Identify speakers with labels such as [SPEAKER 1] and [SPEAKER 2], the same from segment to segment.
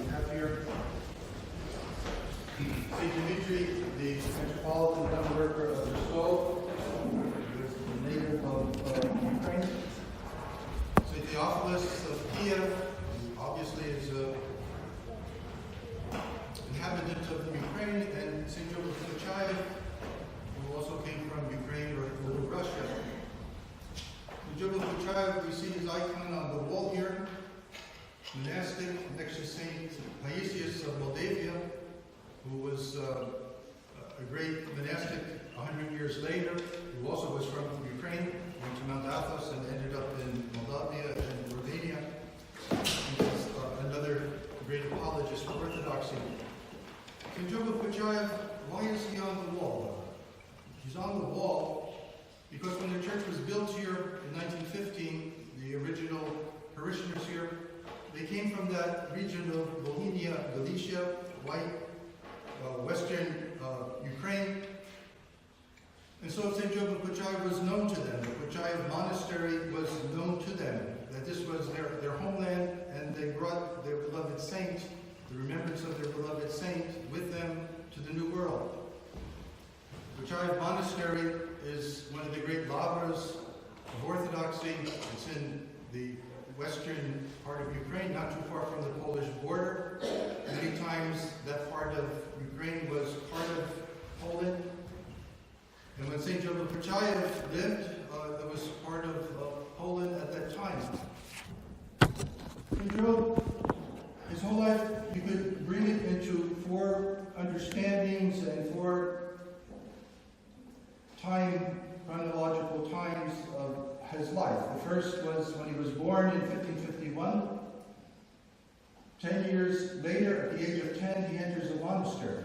[SPEAKER 1] have here St. Dimitri, the metropolitan gun worker of Rostov, who is the native of Ukraine. St. Theophilus of Kiev, who obviously is an inhabitant of Ukraine, and St. Joseph Pochaev, who also came from Ukraine or Little Russia. St. Joseph Pochaev, we see his icon on the wall here, monastic, next to St. Paisius of Moldavia, who was a great monastic 100 years later, who also was from Ukraine, went to Mount Athos and ended up in Moldavia and Romania. He was another great apologist for Orthodoxy. St. Joseph Pochaev, why is he on the wall? He's on the wall because when the church was built here in 1915, the original parishioners here, they came from that region of Bohemia, Galicia, western Ukraine. And so St. Joseph Pochaev was known to them. The Pochaev monastery was known to them, that this was their homeland, and they brought their beloved saint, the remembrance of their beloved saint, with them to the New World. The Pochaev monastery is one of the great lavras of Orthodoxy. It's in the western part of Ukraine, not too far from the Polish border. Many times that part of Ukraine was part of Poland. And when St. Joseph Pochaev lived, it was part of Poland at that time. St. Joseph, his whole life, you could bring it into four understandings and four chronological times of his life. The first was when he was born in 1551. 10 years later, at the age of 10, he enters a monastery.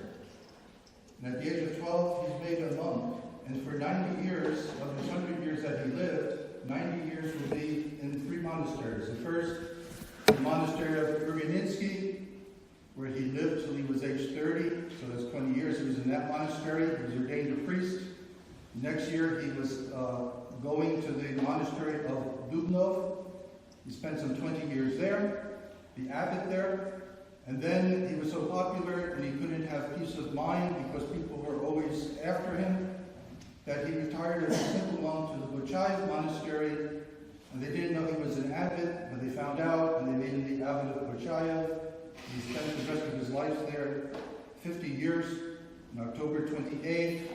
[SPEAKER 1] And at the age of 12, he's made a monk. And for 90 years, of his 100 years that he lived, 90 years will be in three monasteries. The first, the monastery of Urianitsky, where he lived till he was age 30. So that's 20 years he was in that monastery. He was ordained a priest. Next year, he was going to the monastery of Dubnov. He spent some 20 years there, the abbot there, and then he was so popular and he couldn't have peace of mind because people were always after him, that he retired as a simple monk to the Pochaev monastery, and they didn't know he was an abbot, but they found out and they made him the abbot of Pochaev. He spent the rest of his life there, 50 years, on October 28th,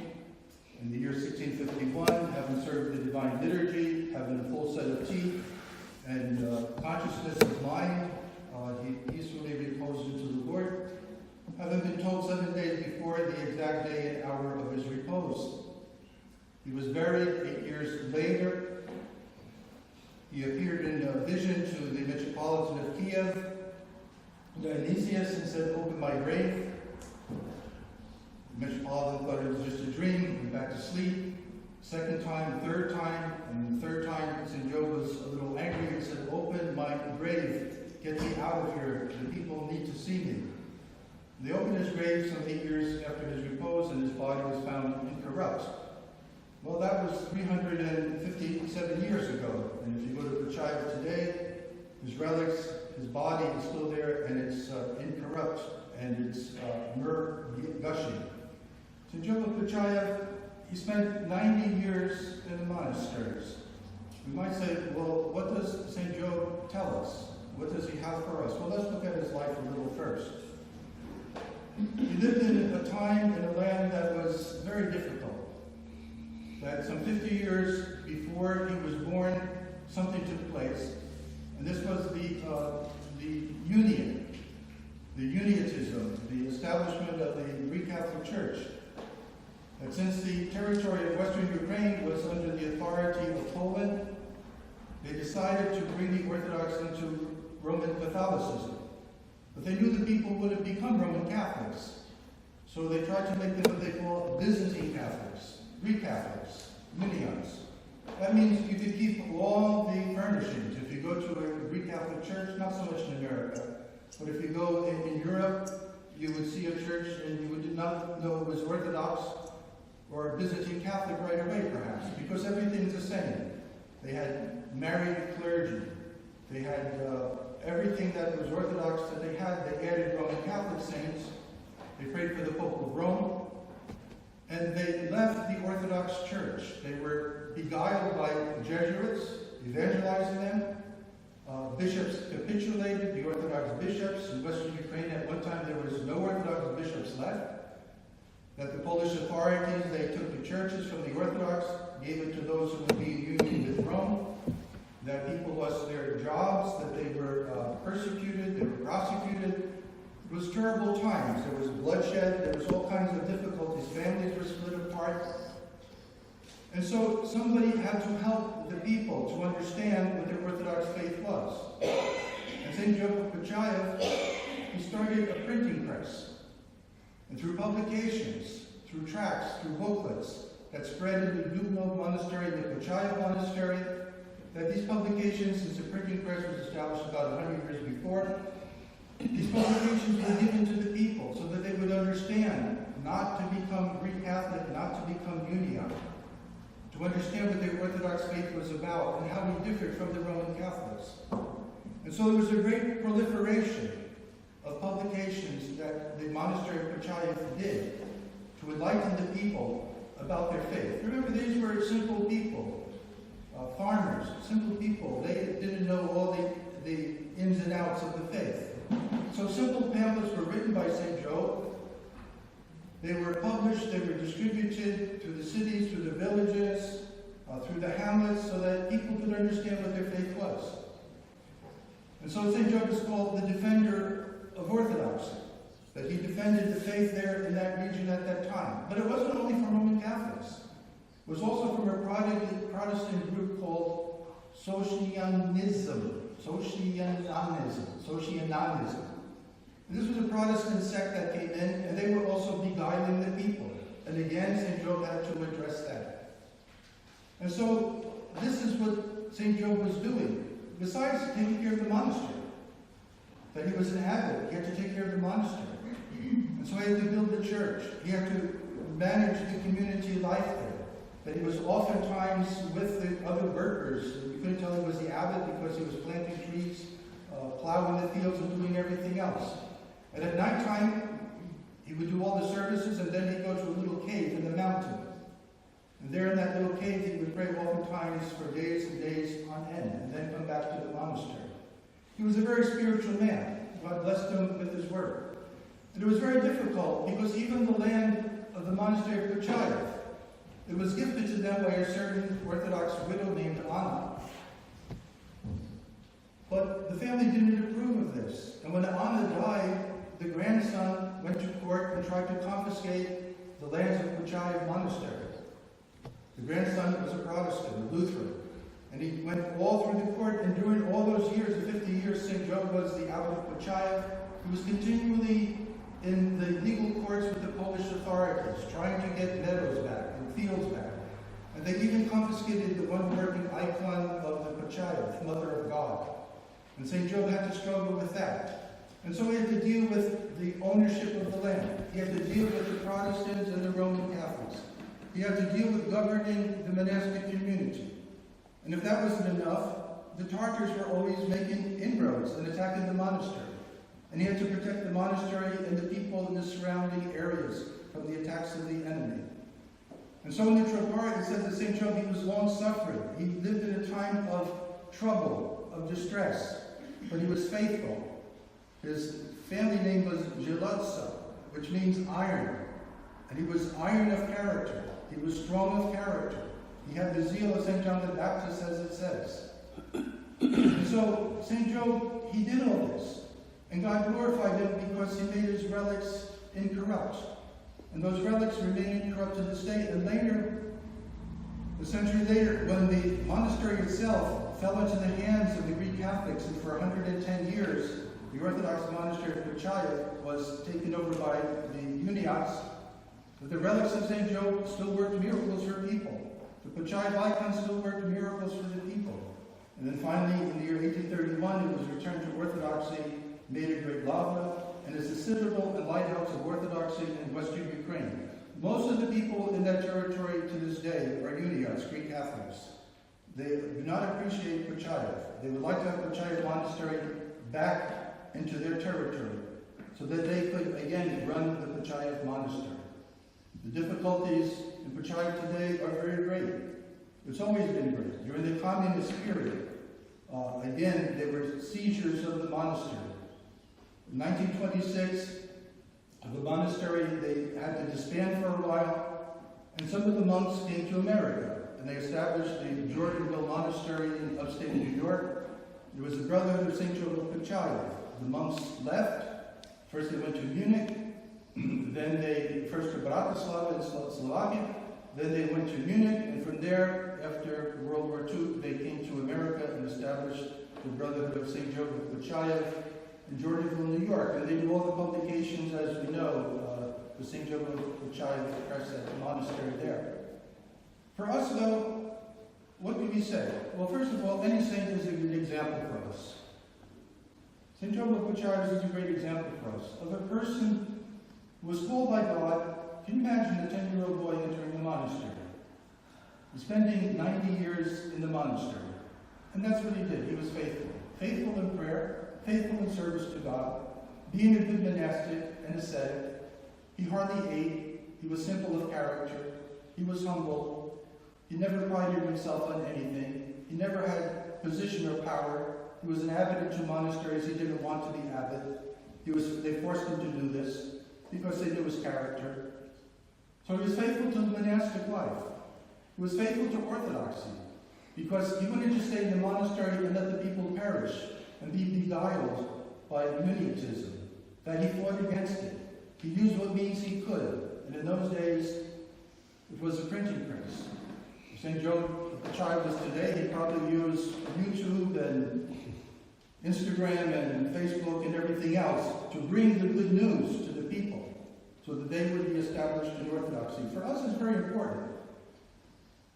[SPEAKER 1] in the year 1651, having served the Divine Liturgy, having a full set of teeth and consciousness of mind, he peacefully reposed into the Lord, having been told 7 days before the exact day and hour of his repose. He was buried 8 years later. He appeared in a vision to the Metropolitan of Kiev, Dionysius, and said, "Open my grave." The Metropolitan thought it was just a dream, went back to sleep. Second time, third time, and the third time, St. Joe was a little angry and said, "Open my grave, get me out of here, the people need to see me." They opened his grave some 8 years after his repose, and his body was found incorrupt. Well, that was 357 years ago, and if you go to Pochaev today, his relics, his body is still there, and it's incorrupt, and it's myrrh gushing. St. Joseph Pochaev, he spent 90 years in the monasteries. We might say, well, what does St. Joe tell us? What does he have for us? Well, let's look at his life a little first. He lived in a time in a land that was very difficult. That some 50 years before he was born, something took place. And this was the union, the uniatism, the establishment of the Greek Catholic Church. That since the territory of Western Ukraine was under the authority of Poland, they decided to bring the Orthodox into Roman Catholicism. But they knew the people wouldn't become Roman Catholics. So they tried to make them what they call Byzantine Catholics, Greek Catholics, Minions. That means you could keep all the furnishings. If you go to a Greek Catholic church, not so much in America, but if you go in Europe, you would see a church and you would not know it was Orthodox or Byzantine Catholic right away, perhaps, because everything's the same. They had married clergy. They had everything that was Orthodox that they had. They added saints. They prayed for the Pope of Rome. And they left the Orthodox Church. They were beguiled by Jesuits, evangelizing them. Bishops capitulated, the Orthodox bishops. In Western Ukraine at one time there was no Orthodox bishops left. That the Polish authorities, they took the churches from the Orthodox, gave it to those who would be in union with Rome. That people lost their jobs, that they were persecuted, they were prosecuted. It was terrible times. There was bloodshed, there was all kinds of difficulties. Families were split apart. And so somebody had to help the people to understand what their Orthodox faith was. And St. Joseph Pochaev, he started a printing press. And through publications, through tracts, through booklets that spread in the Dubno Monastery, the Pochaev Monastery, that these publications, since the printing press was established about 100 years before, these publications were given to the people so that they would understand not to become Greek Catholic, not to become Union, to understand what their Orthodox faith was about and how we differed from the Roman Catholics. And so there was a great proliferation of publications that the monastery of Pochaev did to enlighten the people about their faith. Remember, these were simple people, farmers, simple people. They didn't know all the ins and outs of the faith. So simple pamphlets were written by St. Joe. They were published, they were distributed through the cities, through the villages, through the hamlets, so that people could understand what their faith was. And so St. Joe is called the defender of Orthodoxy, that he defended the faith there in that region at that time. But it wasn't only from Roman Catholics. It was also from a Protestant group called Socinianism. And this was a Protestant sect that came in, and they were also beguiling the people. And again, St. Job had to address that. And so, this is what St. Job was doing, besides taking care of the monastery. That he was an abbot, he had to take care of the monastery. And so he had to build the church. He had to manage the community life there. That he was oftentimes with the other workers. You couldn't tell he was the abbot because he was planting trees, plowing the fields, and doing everything else. And at nighttime, he would do all the services, and then he'd go to a little cave in the mountain. And there in that little cave, he would pray oftentimes for days and days on end, and then come back to the monastery. He was a very spiritual man. God blessed him with his work. And it was very difficult, because even the land of the monastery of Pochaev, it was gifted to them by a certain Orthodox widow named Anna. But the family didn't approve of this. And when Anna died, the grandson went to court and tried to confiscate the lands of Pochaev Monastery. The grandson was a Protestant, a Lutheran. And he went all through the court, and during all those years, the 50 years St. Job was the abbot of Pochaev, he was continually in the legal courts with the Polish authorities, trying to get meadows back and fields back. And they even confiscated the one working icon of the Pochaev, Mother of God. And St. Job had to struggle with that. And so he had to deal with the ownership of the land. He had to deal with the Protestants and the Roman Catholics. He had to deal with governing the monastic community. And if that wasn't enough, the Tartars were always making inroads and attacking the monastery. And he had to protect the monastery and the people in the surrounding areas from the attacks of the enemy. And so in the Tropar, it says that St. Job, he was long-suffering. He lived in a time of trouble, of distress, but he was faithful. His family name was Zhelotsa, which means iron. And he was iron of character. He was strong of character. He had the zeal of St. John the Baptist, as it says. And so St. Job, he did all this. And God glorified him because he made his relics incorrupt. And those relics remain incorrupt to this day. And later, a century later, when the monastery itself fell into the hands of the Greek Catholics, and for 110 years, the Orthodox monastery of Pochaev was taken over by the Uniats, but the relics of St. Job still worked miracles for people. The Pochaev icon still worked miracles for the people. And then finally, in the year 1831, it was returned to Orthodoxy, made a great lava, and is a citadel and lighthouse of Orthodoxy in Western Ukraine. Most of the people in that territory to this day are Uniats, Greek Catholics. They do not appreciate Pochaev. They would like to have Pochaev Monastery back into their territory so that they could again, run the Pochaev monastery. The difficulties in Pochaev today are very great. It's always been great. During the communist period, again, there were seizures of the monastery. In 1926, the monastery, they had to disband for a while, and some of the monks came to America, and they established the Jordanville Monastery in upstate New York. There was the Brotherhood of St. Joseph Pochaev. The monks left. First they went to Munich, then they first to Bratislava in Slovakia, then they went to Munich, and from there, after World War II, they came to America and established the Brotherhood of St. Joseph Pochaev in Jordanville, New York. And they do all the publications, as we know, the St. Joseph Pochaev Press at the monastery there. For us, though, what do we say? Well, first of all, any saint is a good example for us. St. Joseph Pochaev is a great example for us of a person who was called by God. Can you imagine a 10-year-old boy entering the monastery? He's spending 90 years in the monastery. And that's what he did. He was faithful. Faithful in prayer, faithful in service to God, being a good monastic and ascetic. He hardly ate. He was simple of character. He was humble. He never prided himself on anything. He never had position or power. He was an abbot in 2 monasteries. He didn't want to be abbot. They forced him to do this because they knew his character. So he was faithful to the monastic life. He was faithful to orthodoxy because he wanted to stay in the monastery and let the people perish and be beguiled by Uniatism, that he fought against it. He used what means he could. And in those days, it was a printing press. St. Joseph Pochaev was today, he probably used YouTube and Instagram and Facebook and everything else to bring the good news to the people so that they would be established in orthodoxy. For us, it's very important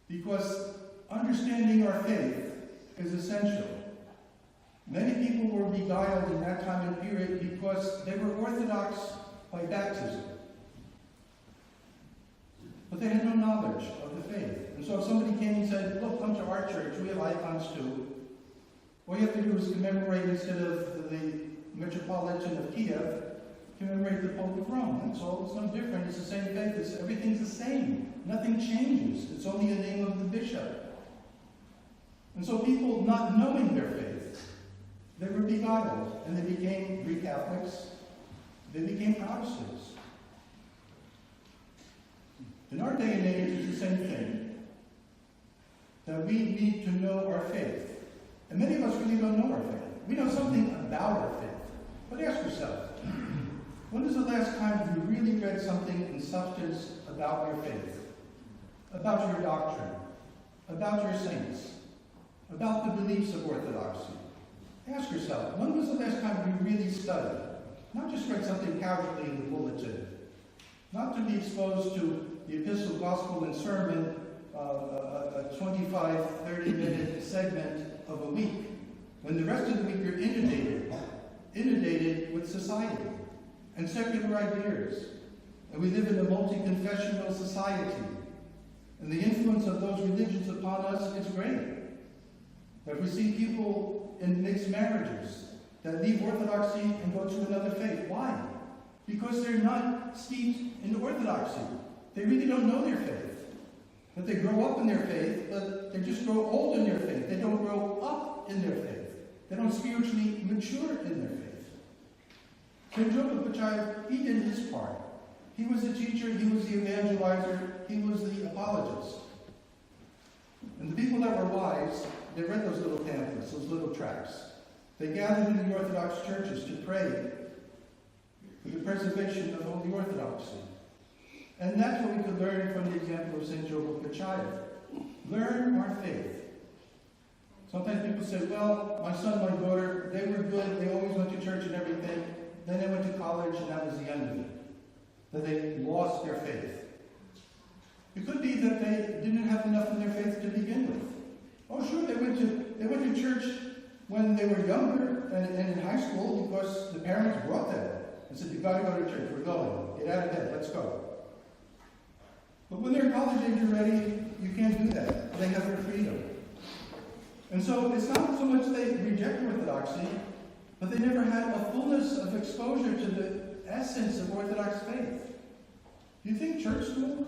[SPEAKER 1] because understanding our faith is essential. Many people were beguiled in that time and period because they were orthodox by baptism. But they had no knowledge of the faith. And so if somebody came and said, look, come to our church, we have icons too. All you have to do is commemorate, instead of the Metropolitan of Kiev, commemorate the Pope of Rome. That's all. It's no different. It's the same faith. Everything's the same. Nothing changes. It's only the name of the bishop. And so people, not knowing their faith, they were beguiled, and they became Greek Catholics. They became Protestants. In our day and age, it's the same thing. That we need to know our faith. And many of us really don't know our faith. We know something about our faith. But ask yourself, when was the last time you really read something in substance about your faith? About your doctrine? About your saints? About the beliefs of orthodoxy? Ask yourself, when was the last time you really studied? Not just read something casually in the bulletin. Not to be exposed to the epistle, gospel, and sermon, a 25, 30-minute segment of a week, when the rest of the week you're inundated with society and secular ideas. And we live in a multi-confessional society. And the influence of those religions upon us is great. That we see people in mixed marriages that leave orthodoxy and go to another faith. Why? Because they're not steeped in orthodoxy. They really don't know their faith. But they grow up in their faith, but they just grow old in their faith. They don't grow up in their faith. They don't spiritually mature in their faith. St. Joseph Pochaev, he did his part. He was the teacher, he was the evangelizer, he was the apologist. And the people that were wise, they read those little pamphlets, those little tracts. They gathered in the Orthodox churches to pray for the preservation of Holy Orthodoxy. And that's what we could learn from the example of St. Joseph Pochaev. Learn our faith. Sometimes people say, well, my son, my daughter, they were good, they always went to church and everything. Then they went to college and that was the end of it. That they lost their faith. It could be that they didn't have enough in their faith to begin with. Oh, sure, they went to church when they were younger and in high school because the parents brought them and said, you've got to go to church, we're going. Get out of bed, let's go. But when they're college age already, you can't do that. They have their freedom. And so it's not so much they reject orthodoxy, but they never had a fullness of exposure to the essence of Orthodox faith. Do you think church school?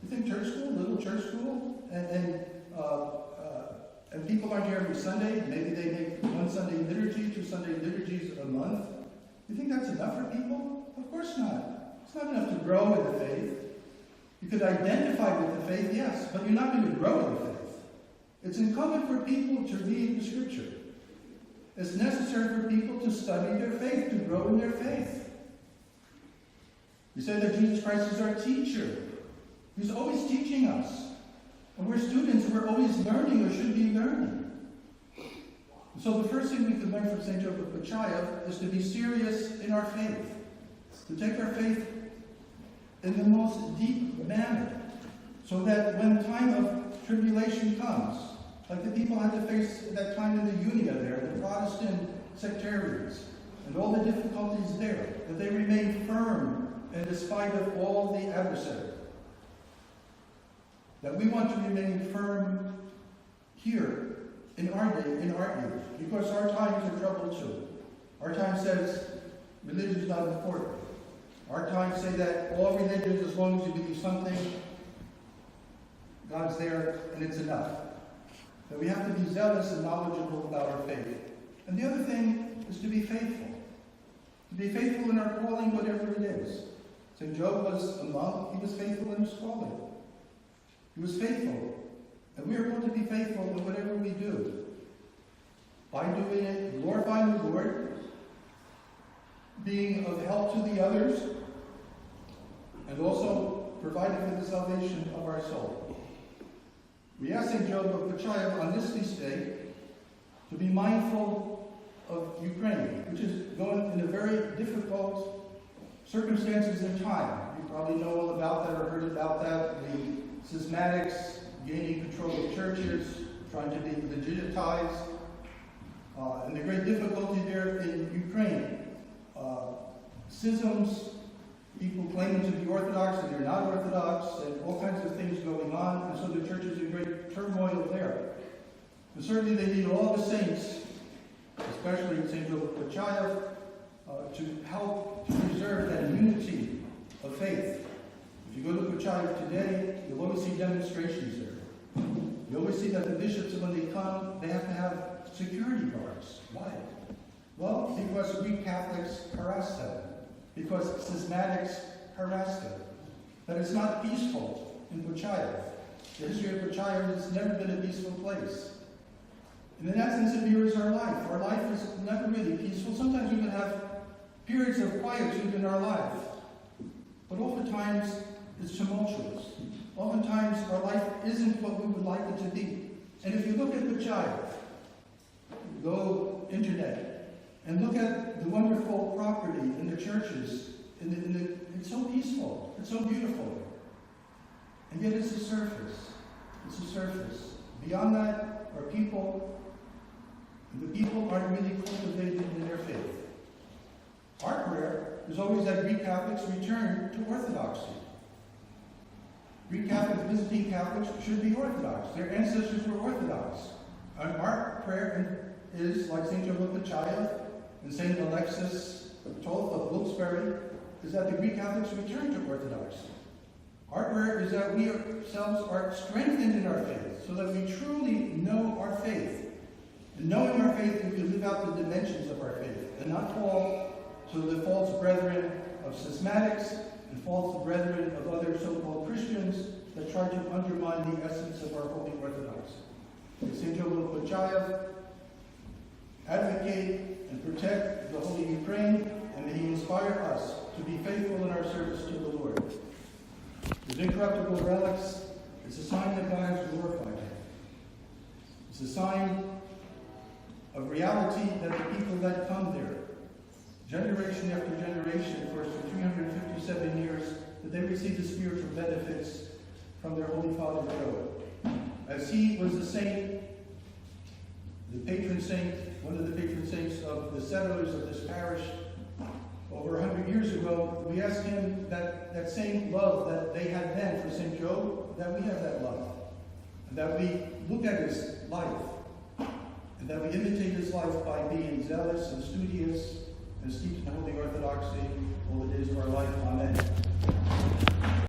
[SPEAKER 1] You think church school, little church school, and people aren't here every Sunday? Maybe they make one Sunday liturgy, 2 Sunday liturgies a month. You think that's enough for people? Of course not. It's not enough to grow in the faith. You could identify with the faith, yes, but you're not going to grow in the faith. It's incumbent for people to read the Scripture. It's necessary for people to study their faith, to grow in their faith. We say that Jesus Christ is our teacher. He's always teaching us. And we're students, we're always learning or should be learning. So the first thing we can learn from St. Joseph of Pochaev is to be serious in our faith. To take our faith in the most deep manner. So that when time of tribulation comes, like the people had to face at that time in the Unia there, the Protestant sectarians, and all the difficulties there, that they remained firm in spite of all the adversary. That we want to remain firm here in our day, in our age, because our times are troubled too. Our time says religion is not important. Our times say that all religions, as long as you believe something, God's there and it's enough. That we have to be zealous and knowledgeable about our faith. And the other thing is to be faithful. To be faithful in our calling, whatever it is. St. Job was a monk. He was faithful in his calling. He was faithful. And we are called to be faithful in whatever we do. By doing it, glorifying the Lord, being of help to the others, and also providing for the salvation of our soul. We ask St. Joseph of Pochaev on this feast day to be mindful of Ukraine, which is going in a very difficult circumstances and time. You probably know all about that or heard about that. The schismatics gaining control of churches, trying to be legitimized, and the great difficulty there in Ukraine. Schisms, people claiming to be Orthodox and they're not Orthodox, and all kinds of things going on, and so the church is in great turmoil there. And certainly they need all the saints, especially St. Joseph of Pochaev, to help to preserve that unity of faith. If you go to Pochaev today, you'll always see demonstrations there. You always see that the bishops, when they come, they have to have security guards. Why? Well, because Greek Catholics harass them. Because schismatics harass them. That it's not peaceful in Pochaev. The history of Pochaev has never been a peaceful place. And in that sense, it mirrors our life. Our life is never really peaceful. Sometimes we can have periods of quietude in our life. But oftentimes, it's tumultuous. Oftentimes, our life isn't what we would like it to be. And if you look at Pochaev, go internet, and look at the wonderful property in the churches. It's so peaceful. It's so beautiful. And yet it's a surface. It's a surface. Beyond that are people, and the people aren't really cultivated in their faith. Our prayer is always that Greek Catholics return to Orthodoxy. Greek Catholics, visiting Catholics, should be Orthodox. Their ancestors were Orthodox. And our prayer is, like St. Joseph of Pochaev and St. Alexis Toth of Wilkes-Barre, is that the Greek Catholics return to Orthodoxy. Our prayer is that we ourselves are strengthened in our faith, so that we truly know our faith. And knowing our faith, we can live out the dimensions of our faith, and not fall to the false brethren of schismatics and false brethren of other so-called Christians that try to undermine the essence of our Holy Orthodoxy. St. Joseph of Pochaev, advocate and protect the Holy Ukraine, and may he inspire us to be faithful in our service to the Lord. His incorruptible relics is a sign that God has glorified him. It's a sign of reality that the people that come there, generation after generation, for 357 years, that they receive the spiritual benefits from their Holy Father Joe. As he was the saint, the patron saint, one of the patron saints of the settlers of this parish, over 100 years ago, we asked him that same love that they had then for St. Job, that we have that love. And that we look at his life, and that we imitate his life by being zealous and studious and steeped in Holy Orthodoxy,